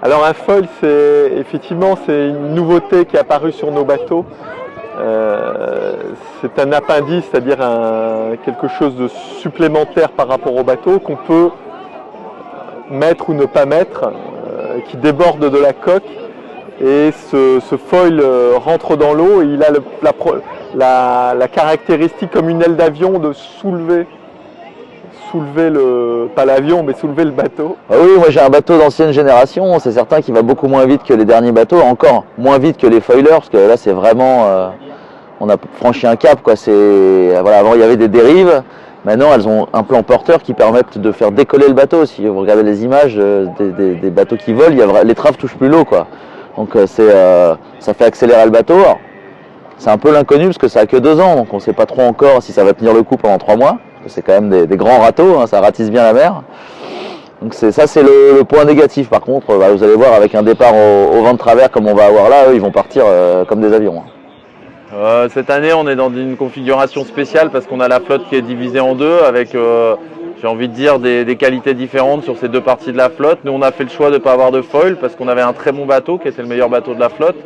Alors un foil, effectivement, c'est une nouveauté qui est apparue sur nos bateaux. C'est un appendice, c'est-à-dire quelque chose de supplémentaire par rapport au bateau qu'on peut mettre ou ne pas mettre, qui déborde de la coque. Et ce foil rentre dans l'eau et il a la caractéristique comme une aile d'avion de soulever pas l'avion, mais soulever le bateau. Ah oui, moi j'ai un bateau d'ancienne génération, c'est certain qu'il va beaucoup moins vite que les derniers bateaux, encore moins vite que les foilers, parce que là c'est vraiment, on a franchi un cap, quoi. Voilà, avant il y avait des dérives, maintenant elles ont un plan porteur qui permettent de faire décoller le bateau. Si vous regardez les images des bateaux qui volent, l'étrave touche plus l'eau, quoi. Donc ça fait accélérer le bateau. C'est un peu l'inconnu parce que ça a que 2 ans, donc on ne sait pas trop encore si ça va tenir le coup pendant 3 mois. C'est quand même des grands râteaux, hein, ça ratisse bien la mer. Donc ça c'est le point négatif. Par contre, vous allez voir, avec un départ au vent de travers comme on va avoir là, eux, ils vont partir comme des avions. Cette année on est dans une configuration spéciale parce qu'on a la flotte qui est divisée en deux avec, j'ai envie de dire, des qualités différentes sur ces deux parties de la flotte. Nous on a fait le choix de ne pas avoir de foil parce qu'on avait un très bon bateau qui était le meilleur bateau de la flotte.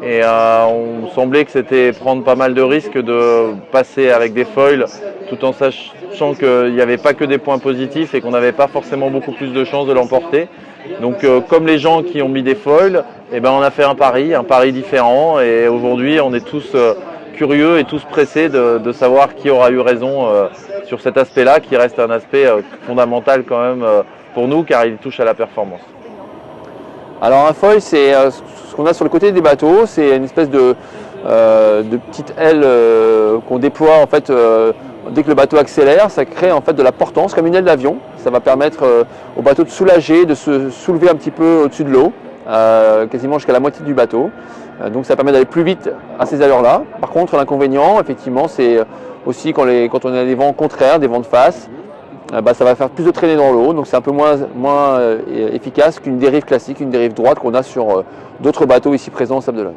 Et on semblait que c'était prendre pas mal de risques de passer avec des foils tout en sachant qu'il n'y avait pas que des points positifs et qu'on n'avait pas forcément beaucoup plus de chances de l'emporter. Donc comme les gens qui ont mis des foils, on a fait un pari différent et aujourd'hui on est tous curieux et tous pressés de savoir qui aura eu raison sur cet aspect-là qui reste un aspect fondamental quand même pour nous car il touche à la performance. Alors un foil, c'est ce qu'on a sur le côté des bateaux, c'est une espèce de petite aile qu'on déploie en fait dès que le bateau accélère. Ça crée en fait de la portance comme une aile d'avion. Ça va permettre au bateau de soulager, de se soulever un petit peu au-dessus de l'eau, quasiment jusqu'à la moitié du bateau. Donc ça permet d'aller plus vite à ces allures-là. Par contre, l'inconvénient, effectivement, c'est aussi quand on a des vents contraires, des vents de face. Ça va faire plus de traînées dans l'eau, donc c'est un peu moins efficace qu'une dérive classique, une dérive droite qu'on a sur d'autres bateaux ici présents au Sable d'Olonne.